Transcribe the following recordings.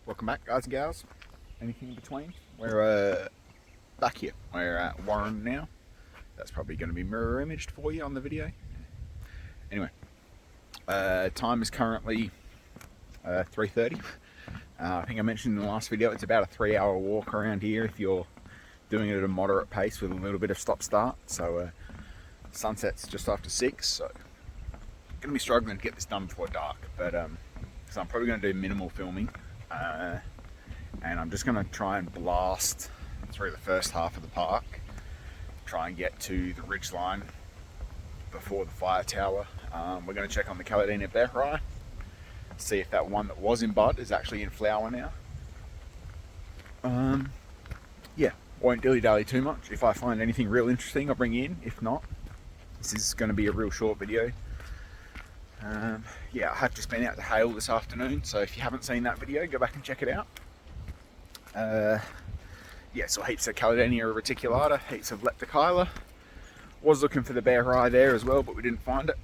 Welcome back, guys and gals. Anything in between? We're back here. We're at Warren now. That's probably going to be mirror imaged for you on the video. Anyway, time is currently 3:30. I think I mentioned in the last video it's about a 3-hour walk around here if you're doing it at a moderate pace with a little bit of stop-start. So sunset's just after 6, so I'm going to be struggling to get this done before dark. But so I'm probably going to do minimal filming. And I'm just going to try and blast through the first half of the park, try and get to the ridge line before the fire tower. We're going to check on the Caladenia behrii, see if that one that was in bud is actually in flower now. Yeah, won't dilly-dally too much. If I find anything real interesting, I'll bring you in. If not, this is going to be a real short video. Yeah, I have just been out to hail this afternoon, so if you haven't seen that video, go back and check it out. Yeah, so heaps of Caladenia reticulata, heaps of leptokyla. Was looking for the behrii there as well, but we didn't find it.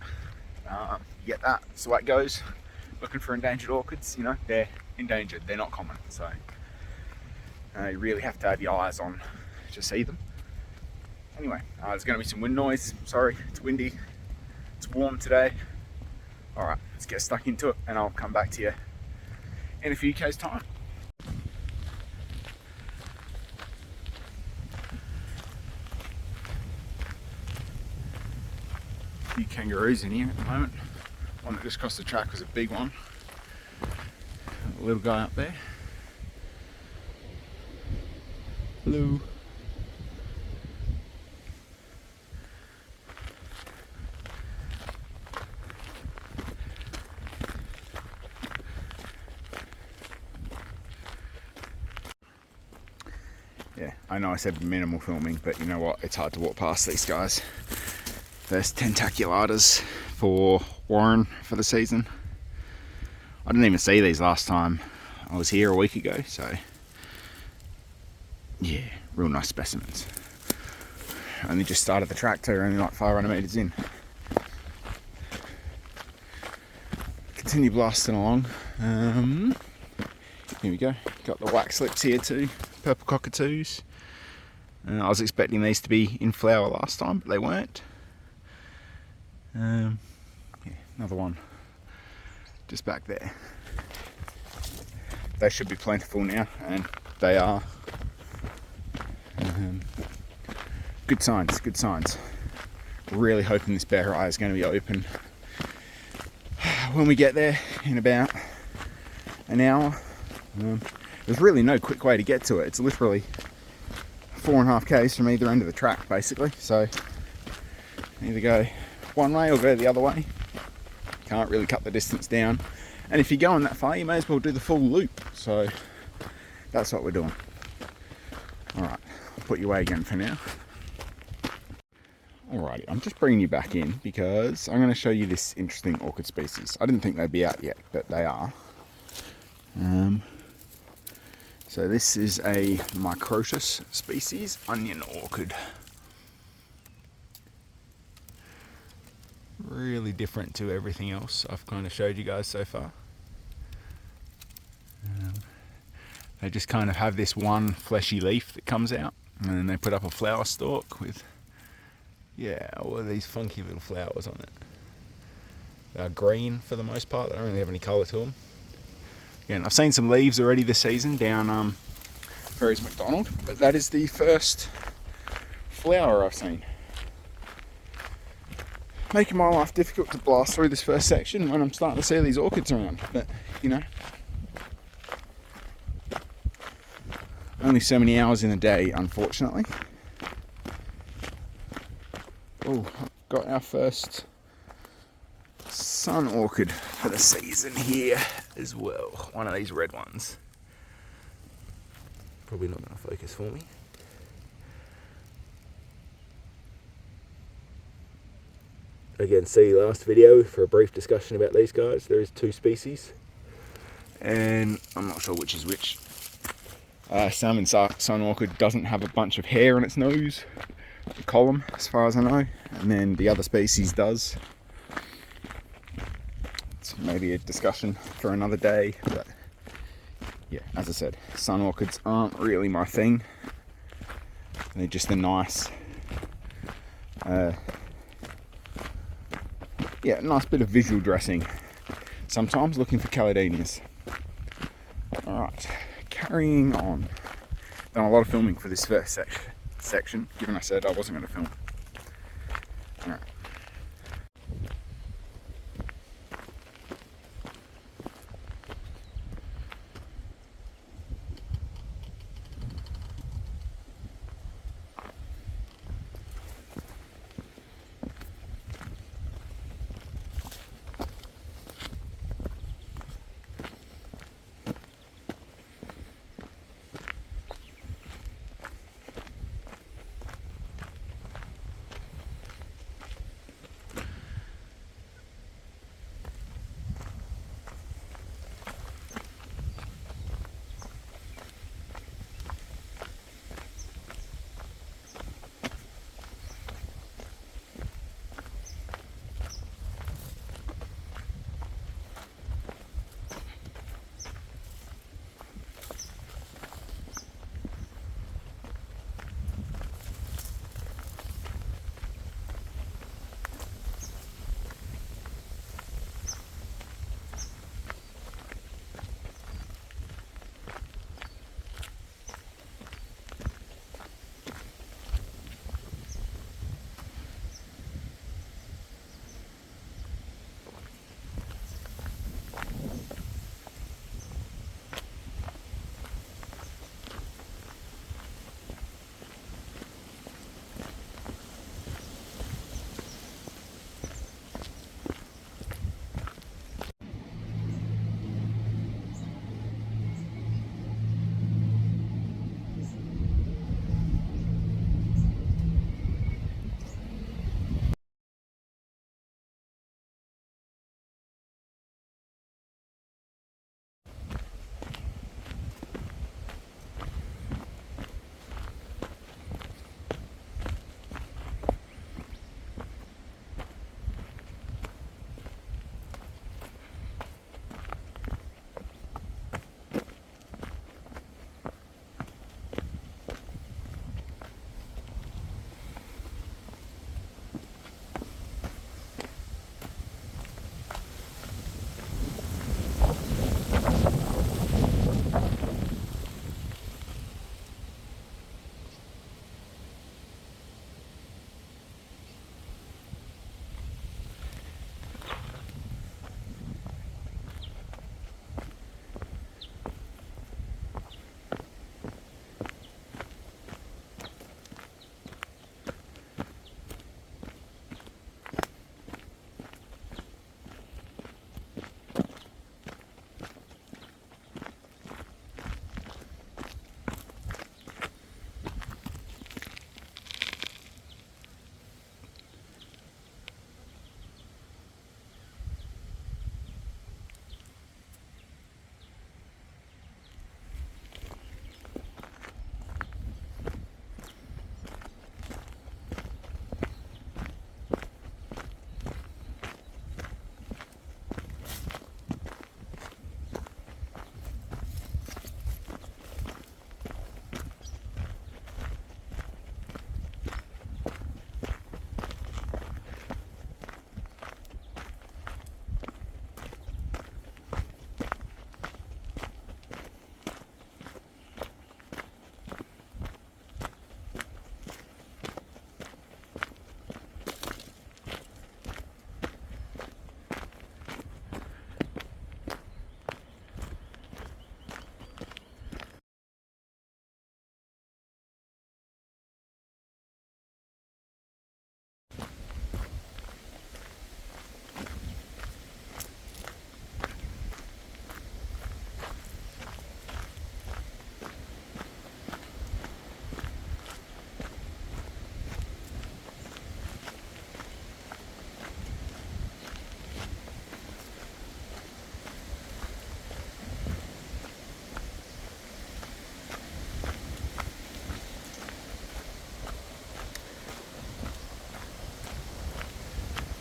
You get that, so that goes. Looking for endangered orchids, you know, they're endangered, they're not common, so you really have to have your eyes on to see them. Anyway, there's going to be some wind noise. Sorry, it's windy, it's warm today. Alright, let's get stuck into it and I'll come back to you in a few k's time. A few kangaroos in here at the moment. One that just crossed the track was a big one. A little guy up there. Hello. Yeah, I know I said minimal filming, but you know what? It's hard to walk past these guys. First tentaculatas for Warren for the season. I didn't even see these last time I was here a week ago, so yeah, real nice specimens. Only just started the track too, only like 500 metres in. Continue blasting along. Here we go, got the wax lips here too, purple cockatoos. I was expecting these to be in flower last time, but they weren't. Yeah, another one just back there. They should be plentiful now, and they are. Good signs, good signs. Really hoping this behrii is going to be open when we get there in about an hour. There's really no quick way to get to it. It's literally 4.5 k's from either end of the track, basically. So either go one way or go the other way. Can't really cut the distance down. And if you're going that far, you may as well do the full loop. So that's what we're doing. Alright, I'll put you away again for now. Alrighty, I'm just bringing you back in because I'm going to show you this interesting orchid species. I didn't think they'd be out yet, but they are. So this is a Microtus species onion orchid. Really different to everything else I've kind of showed you guys so far. They just kind of have this one fleshy leaf that comes out, and then they put up a flower stalk with, yeah, all of these funky little flowers on it. They're green for the most part, they don't really have any colour to them. Again, I've seen some leaves already this season down Ferry's McDonald, but that is the first flower I've seen. Making my life difficult to blast through this first section when I'm starting to see these orchids around, but you know, only so many hours in a day, unfortunately. Oh, got our first sun orchid for the season here as well. One of these red ones. Probably not going to focus for me. Again, see last video for a brief discussion about these guys. There is 2 species, and I'm not sure which is which. Salmon sun orchid doesn't have a bunch of hair on its nose, the column, as far as I know, and then the other species does. It's maybe a discussion for another day, but yeah, as I said, sun orchids aren't really my thing. They're just a nice, yeah, nice bit of visual dressing. Sometimes looking for Caladenias. Alright, carrying on. Done a lot of filming for this first section, given I said I wasn't going to film. Alright.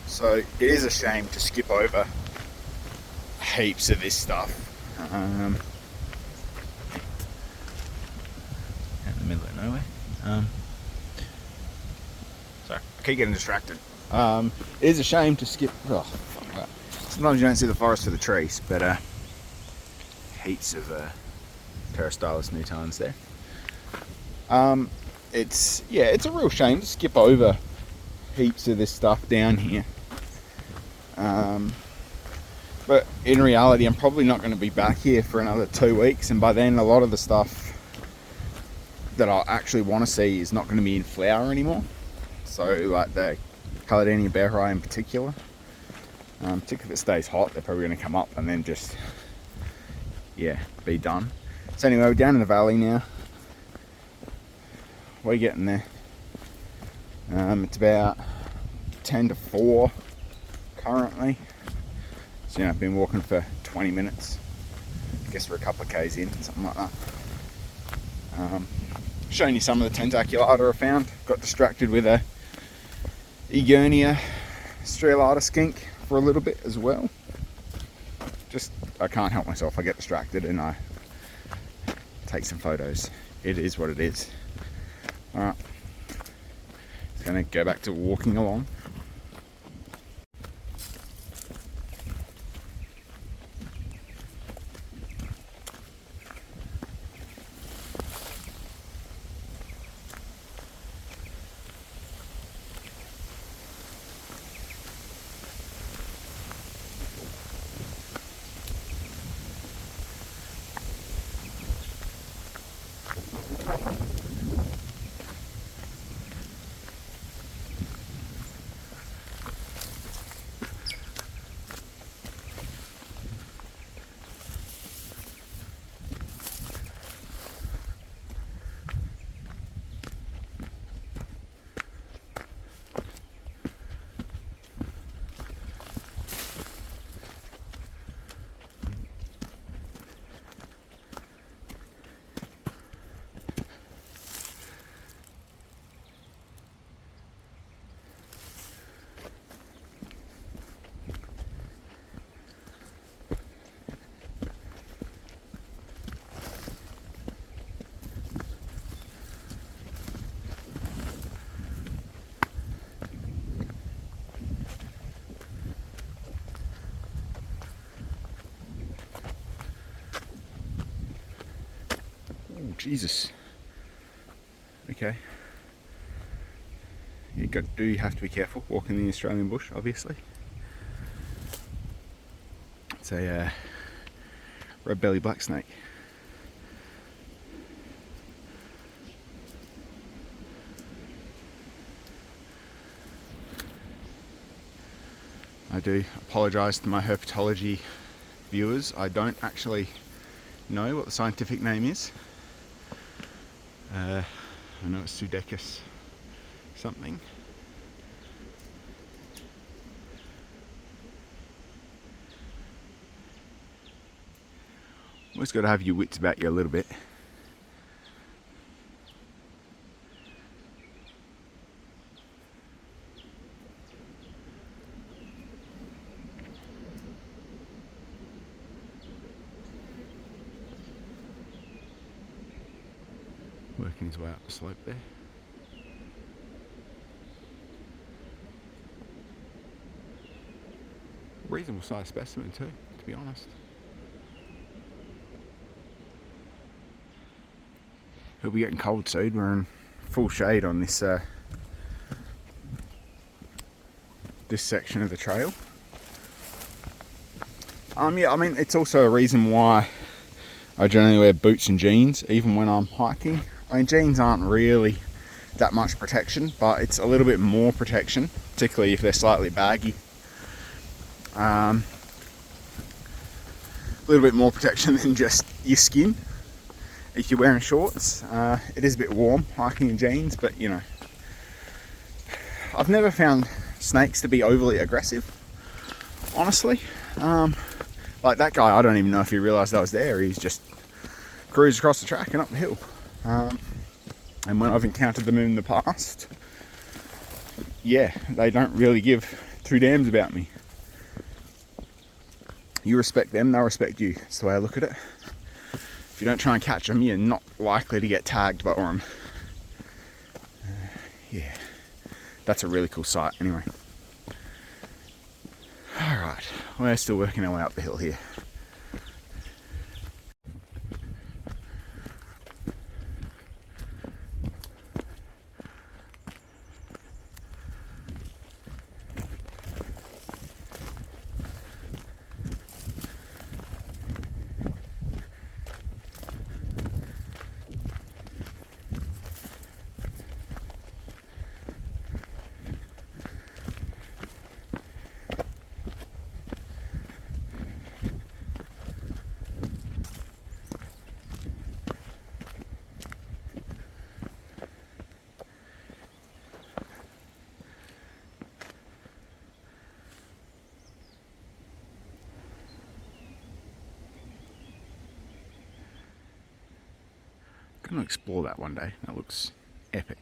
So it is a shame to skip over heaps of this stuff. nowhere. Sorry, I keep getting distracted. It is a shame to skip. Oh, fuck that. Sometimes you don't see the forest for the trees, but heaps of Peristylus nutans there. It's a real shame to skip over heaps of this stuff down here. But in reality, I'm probably not going to be back here for another 2 weeks, and by then a lot of the stuff that I actually want to see is not going to be in flower anymore. So like the Caladenia behrii in particular, particularly if it stays hot, they're probably going to come up and then just, yeah, be done. So anyway, we're down in the valley now. We're getting there. It's about 10 to 4 currently. So, I've been walking for 20 minutes. I guess we're a couple of k's in, something like that. Showing you some of the tentaculata I found. Got distracted with a Egernia striolata skink for a little bit as well. Just, I can't help myself. I get distracted and I take some photos. It is what it is. Alright. Just gonna go back to walking along. Jesus. Okay. You have to be careful walking in the Australian bush, obviously. It's a Red Bellied Black Snake. I do apologise to my herpetology viewers. I don't actually know what the scientific name is. I know it's Pseudechus something. Always got to have your wits about you a little bit. Working his way up the slope there. Reasonable sized specimen too, to be honest. He'll be getting cold soon. We're in full shade on this this section of the trail. Yeah, I mean, it's also a reason why I generally wear boots and jeans even when I'm hiking. I mean, jeans aren't really that much protection, but it's a little bit more protection, particularly if they're slightly baggy. A little bit more protection than just your skin if you're wearing shorts. It is a bit warm hiking in jeans, but you know, I've never found snakes to be overly aggressive, honestly. Like that guy, I don't even know if he realised I was there. He's just cruised across the track and up the hill. And when I've encountered them in the past, yeah, they don't really give two damns about me. You respect them, they'll respect you. That's the way I look at it. If you don't try and catch them, you're not likely to get tagged by them. yeah, that's a really cool sight anyway. Alright, we're still working our way up the hill here. I'm going to explore that one day. That looks epic.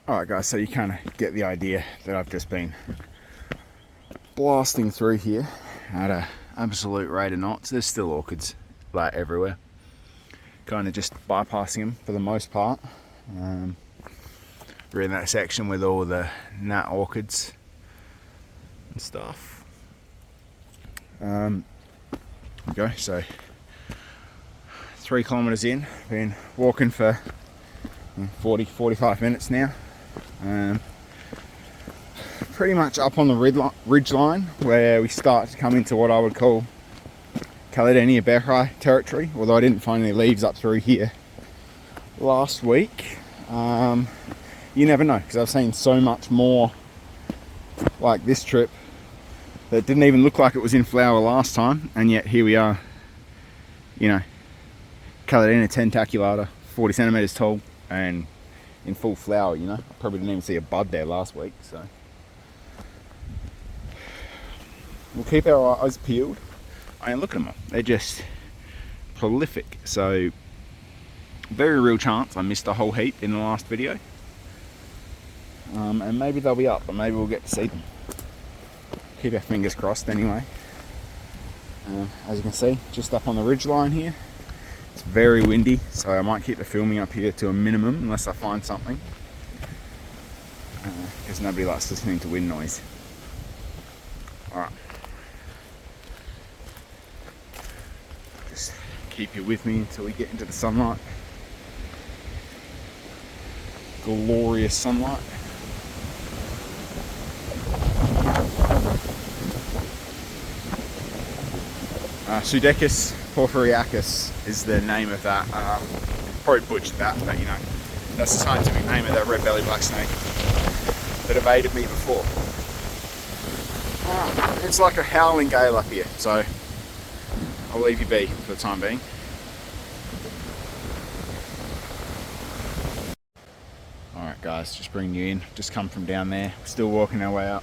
Alright guys, so you kind of get the idea that I've just been blasting through here at an absolute rate of knots. There's still orchids like everywhere. Kind of just bypassing them for the most part. We're in that section with all the nut orchids and stuff. There we go, so 3 kilometers in, been walking for 40-45 minutes now. Pretty much up on the ridge line where we start to come into what I would call Caladenia behrii territory, although I didn't find any leaves up through here last week. You never know, because I've seen so much more like this trip that didn't even look like it was in flower last time, and yet here we are, you know, Caladenia tentaculata, 40 centimeters tall and in full flower. You know, I probably didn't even see a bud there last week, so we'll keep our eyes peeled. And look at them, they're just prolific. So very real chance I missed a whole heap in the last video, and maybe they'll be up, but maybe we'll get to see them. Keep our fingers crossed anyway. As you can see, just up on the ridge line here, it's very windy, so I might keep the filming up here to a minimum unless I find something, because nobody likes listening to wind noise. Alright, just keep you with me until we get into the sunlight. Glorious sunlight. Pseudechis porphyriacus is the name of that. Probably butchered that, but you know, that's the scientific name of that red bellied black snake that evaded me before. It's like a howling gale up here, so I'll leave you be for the time being. Alright guys, just bringing you in, just come from down there, still working our way up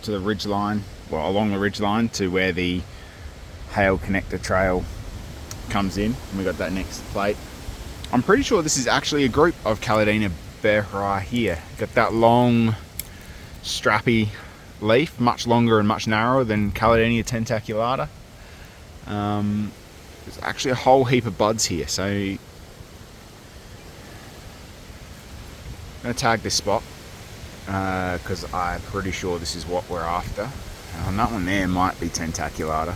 to the ridge line, well, along the ridge line to where the Hail Connector Trail comes in, and we got that next plate. I'm pretty sure this is actually a group of Caladenia behrii here. Got that long strappy leaf, much longer and much narrower than Caladenia tentaculata. There's actually a whole heap of buds here, so I'm going to tag this spot because I'm pretty sure this is what we're after. And that one there might be tentaculata.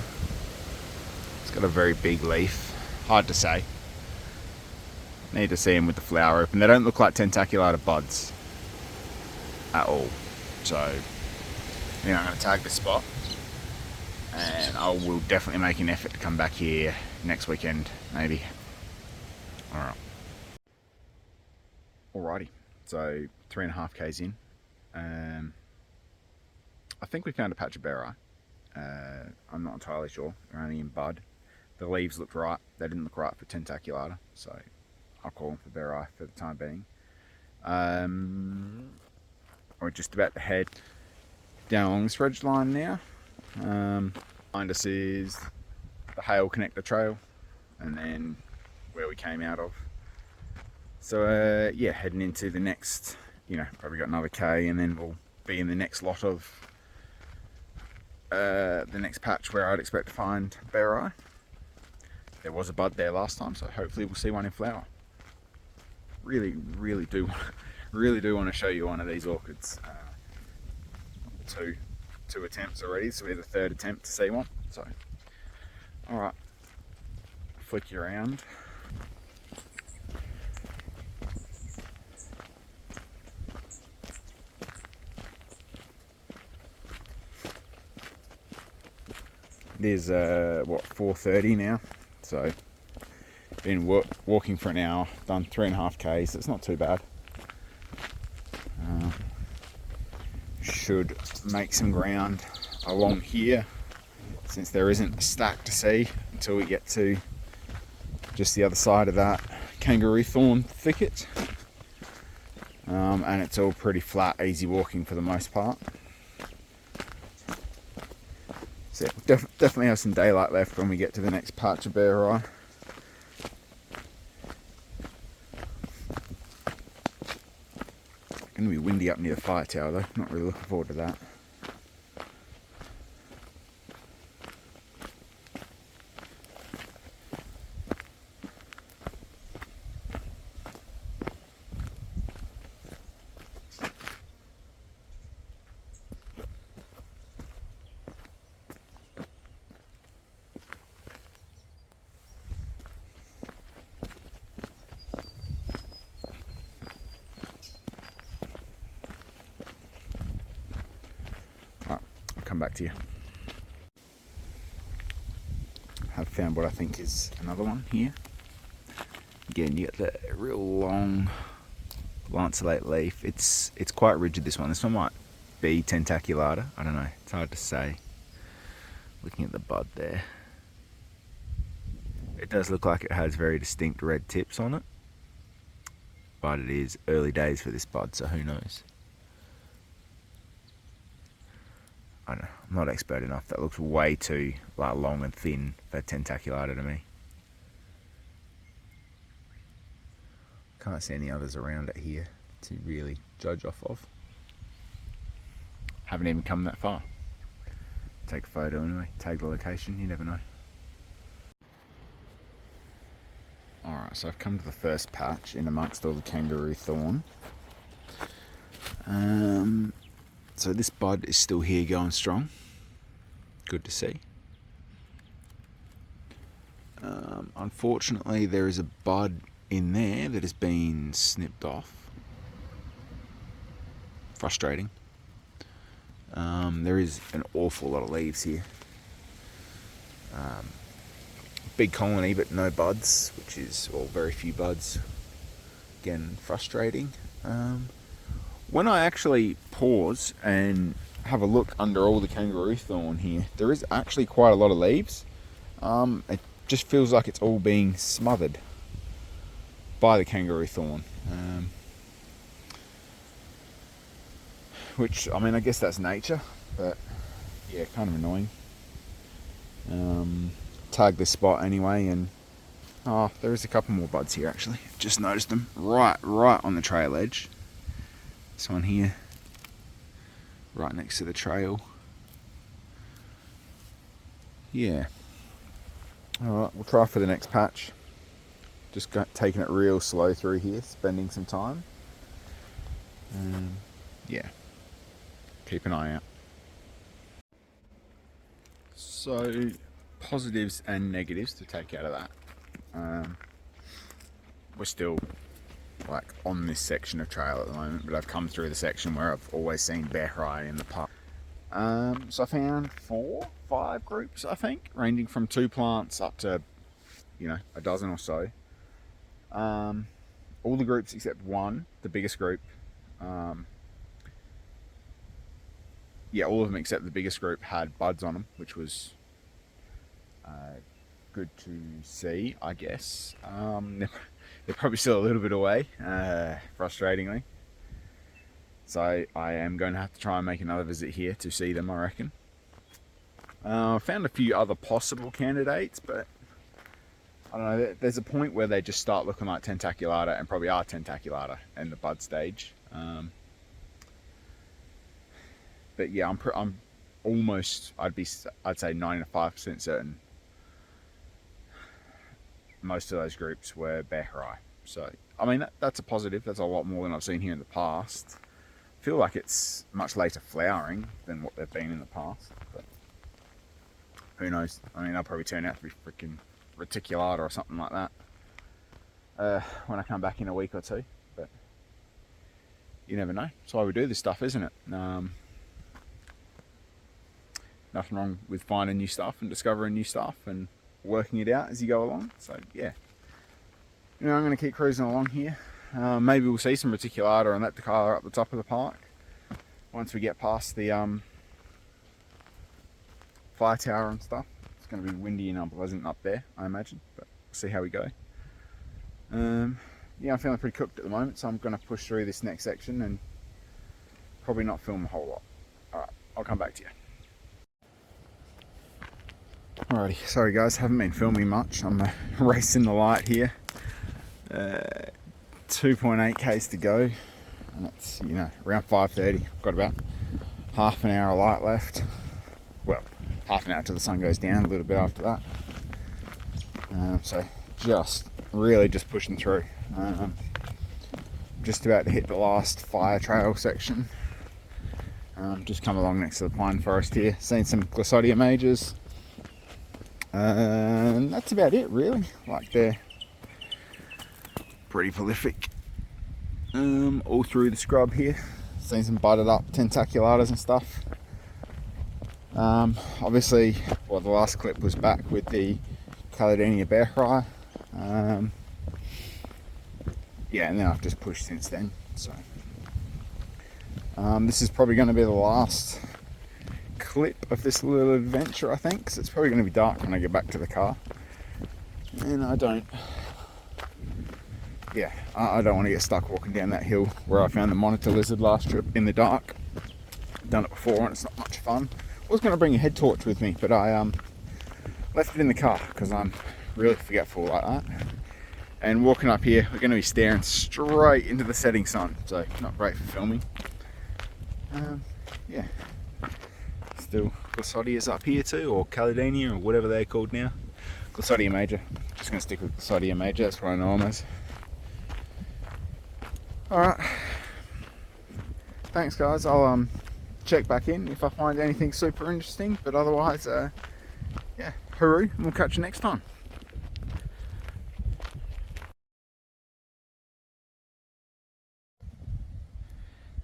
It's got a very big leaf, hard to say. Need to see them with the flower open. They don't look like tentaculata buds at all. So, you know, I'm going to tag this spot, and I will definitely make an effort to come back here next weekend, maybe. Alright. Alrighty, so 3.5 k's in. I think we found a patch of behrii. I'm not entirely sure. They're only in bud. the leaves looked right. They didn't look right for tentaculata, so I'll call them for behrii for the time being. We're just about to head down along this ridge line now. Behind us is the Hale Connector Trail, and then where we came out of. So yeah, heading into the next, probably got another K, and then we'll be in the next lot of the next patch where I'd expect to find behrii. There was a bud there last time, so hopefully we'll see one in flower. Really do want to show you one of these orchids. Two attempts already, so we're the third attempt to see one. So, all right, flick you around. It is what, 4:30 now, so been walking for an hour, done 3.5 Ks. It's not too bad. Should make some ground along here, since there isn't a stack to see until we get to just the other side of that kangaroo thorn thicket. And it's all pretty flat, easy walking for the most part. So we'll definitely have some daylight left when we get to the next patch of behrii. Going to be windy up near the fire tower though, not really looking forward to that. Come back to you. I've found what I think is another one here. Again, you got the real long lanceolate leaf. It's quite rigid, this one. This one might be tentaculata. I don't know. It's hard to say. Looking at the bud there. It does look like it has very distinct red tips on it. But it is early days for this bud, so who knows. I don't know, I'm not expert enough. That looks way too long and thin for tentaculata to me. Can't see any others around it here to really judge off of. Haven't even come that far. Take a photo anyway, tag the location, you never know. Alright, so I've come to the first patch in amongst all the kangaroo thorn. So this bud is still here going strong. Good to see. Unfortunately, there is a bud in there that has been snipped off. Frustrating. There is an awful lot of leaves here. Big colony, but no buds, which is, well, very few buds. Again, frustrating. When I actually pause and have a look under all the kangaroo thorn here, there is actually quite a lot of leaves. It just feels like it's all being smothered by the kangaroo thorn. Which, I mean, I guess that's nature, but yeah, kind of annoying. Tag this spot anyway, and there is a couple more buds here actually. Just noticed them right on the trail edge. This one here, right next to the trail. Yeah. Alright, we'll try for the next patch. Just taking it real slow through here, spending some time. Yeah. Keep an eye out. So, positives and negatives to take out of that. We're still on this section of trail at the moment, but I've come through the section where I've always seen behrii in the park. So I found 4-5 groups, I think, ranging from 2 plants up to, a dozen or so. All the groups except one, the biggest group. Yeah, all of them except the biggest group had buds on them, which was good to see, I guess. They're probably still a little bit away, frustratingly. So I am going to have to try and make another visit here to see them, I reckon. I found a few other possible candidates, but I don't know, there's a point where they just start looking like tentaculata, and probably are tentaculata in the bud stage. But yeah, I'm almost, I'd say 95% certain most of those groups were behrii. So I mean, that's a positive. That's a lot more than I've seen here in the past. I feel like it's much later flowering than what they've been in the past, but who knows? I mean, they'll probably turn out to be freaking reticulata or something like that when I come back in a week or two. But you never know. That's why we do this stuff, isn't it? Nothing wrong with finding new stuff and discovering new stuff and working it out as you go along. So yeah, I'm going to keep cruising along here. Maybe we'll see some reticulata and that Takala up the top of the park once we get past the fire tower and stuff. It's going to be windy and unpleasant up there, I imagine, but we'll see how we go. Yeah, I'm feeling pretty cooked at the moment, so I'm going to push through this next section and probably not film a whole lot. Alright, I'll come back to you. Alrighty, sorry guys, haven't been filming much. I'm racing the light here. 2.8 k's to go, and it's, you know, around 5:30. I've got about half an hour of light left. Well, half an hour till the sun goes down, a little bit after that. So just pushing through. Just about to hit the last fire trail section. Just come along next to the pine forest here, seen some Glossodia majors. And that's about it really. Like, they're pretty prolific all through the scrub here. Seen some budded up tentaculatas and stuff. Obviously, well, the last clip was back with the Caladenia behrii. Yeah, and then I've just pushed since then. So this is probably going to be the last clip of this little adventure, I think, because it's probably going to be dark when I get back to the car, and I don't want to get stuck walking down that hill where I found the monitor lizard last trip in the dark. I've done it before and it's not much fun. I was going to bring a head torch with me, but I left it in the car because I'm really forgetful like that. And walking up here, we're going to be staring straight into the setting sun, so not great for filming. Yeah, still Glossodias up here too, or Caladenia, or whatever they're called now. Glossodia major. Just going to stick with Glossodia major, that's what I know them as. Alright, thanks guys. I'll check back in if I find anything super interesting, but otherwise, yeah, hooroo, and we'll catch you next time.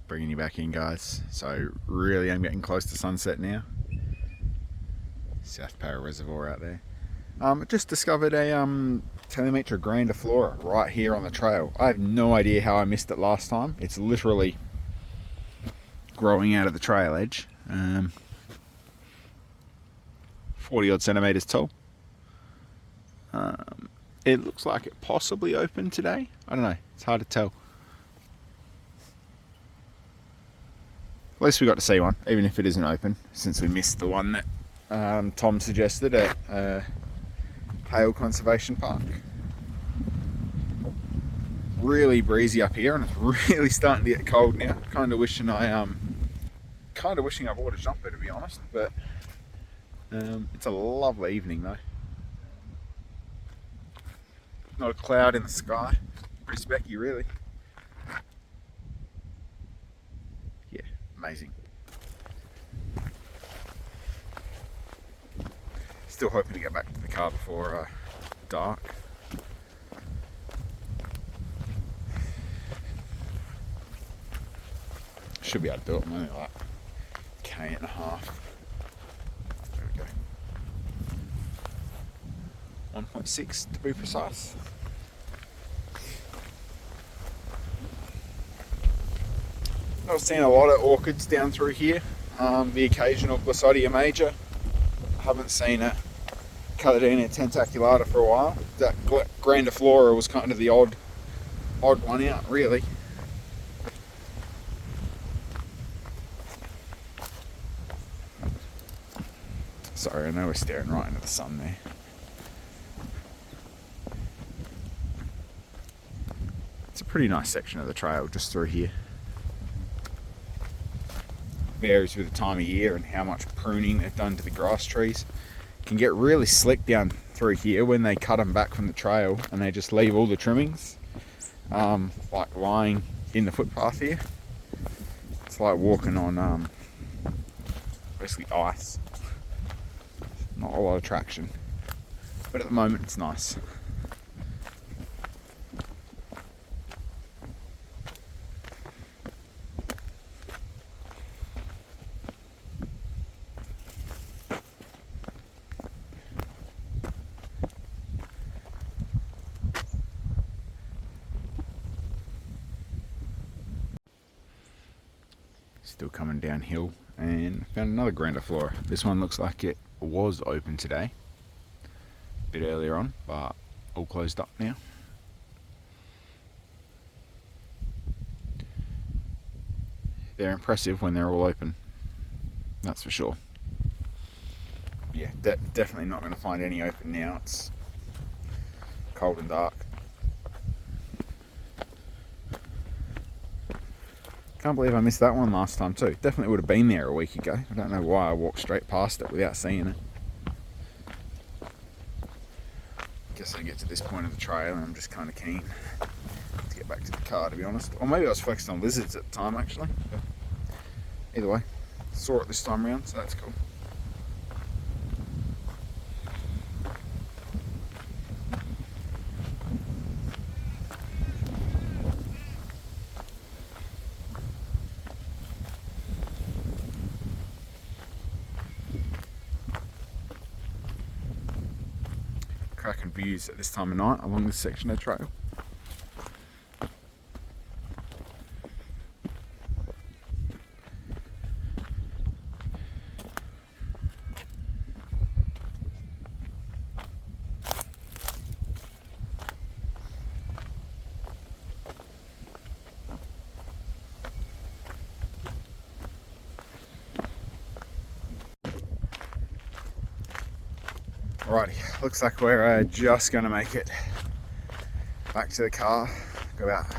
Bringing you back in, guys. So really, I'm getting close to sunset now. South Para Reservoir out there. Just discovered a Telemetra grandiflora right here on the trail. I have no idea how I missed it last time. It's literally growing out of the trail edge. 40 odd centimeters tall. It looks like it possibly opened today. I don't know, it's hard to tell. At least we got to see one, even if it isn't open, since we missed the one that Tom suggested at Hale Conservation Park. Really breezy up here, and it's really starting to get cold now. Kind of wishing I bought a jumper, to be honest. But it's a lovely evening though. Not a cloud in the sky. Pretty specky, really. Yeah, amazing. Still hoping to get back to the car before dark. Should be able to do it. I'm only like K&a half. There we go. 1.6 to be precise. I've seen a lot of orchids down through here. The occasional Glossodia major. I haven't seen a Caladenia tentaculata for a while. That grandiflora was kind of the odd one out, really. Sorry, I know we're staring right into the sun there. It's a pretty nice section of the trail just through here. Varies with the time of year and how much pruning they've done to the grass trees. It can get really slick down through here when they cut them back from the trail and they just leave all the trimmings like lying in the footpath here. It's like walking on basically ice. Not a lot of traction, but at the moment it's nice. Still coming downhill and found another grandiflora. This one looks like it was open today, a bit earlier on, but all closed up now. They're impressive when they're all open, that's for sure. Yeah, definitely not going to find any open now. It's cold and dark. Can't believe I missed that one last time too. Definitely would have been there a week ago. I don't know why I walked straight past it without seeing it. Guess I get to this point of the trail and I'm just kind of keen to get back to the car, to be honest. Or maybe I was focused on lizards at the time actually. But either way, saw it this time around, so that's cool. Cracking views at this time of night along this section of trail. Alrighty, looks like we're just going to make it back to the car. Got about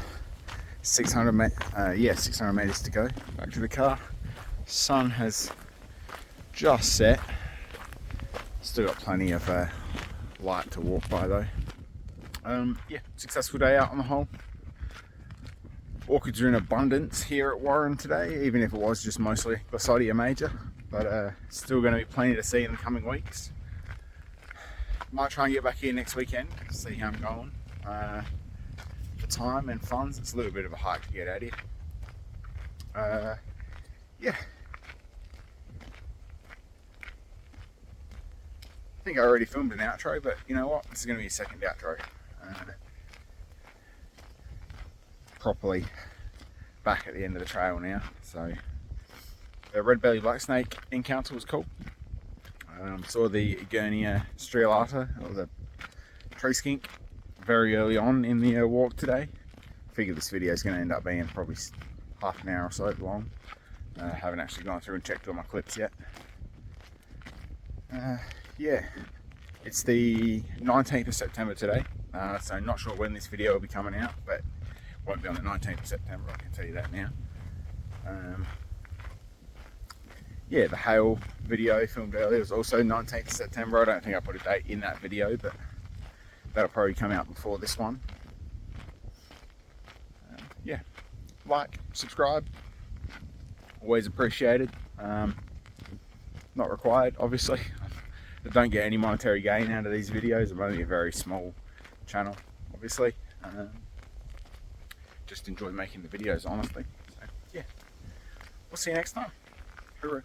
600 meters to go back to the car. Sun has just set. Still got plenty of light to walk by though. Yeah, successful day out on the whole. Orchids are in abundance here at Warren today, even if it was just mostly Glossodia major, but still going to be plenty to see in the coming weeks. Might try and get back here next weekend, see how I'm going. For time and funds, it's a little bit of a hike to get out here. Yeah. I think I already filmed an outro, but you know what? This is going to be a second outro. Properly back at the end of the trail now. So, the Red Bellied Black Snake encounter was cool. Saw the Egernia striolata, or the Tree Skink, very early on in the walk today. I figure this video is going to end up being probably half an hour or so long. Haven't actually gone through and checked all my clips yet. Yeah, it's the 19th of September today, so not sure when this video will be coming out, but it won't be on the 19th of September, I can tell you that now. Yeah, the hail video filmed earlier was also 19th of September. I don't think I put a date in that video, but that'll probably come out before this one. Yeah, like, subscribe, always appreciated. Not required, obviously. I don't get any monetary gain out of these videos. I'm only a very small channel, obviously. Just enjoy making the videos, honestly. So, yeah, we'll see you next time. Hooroo.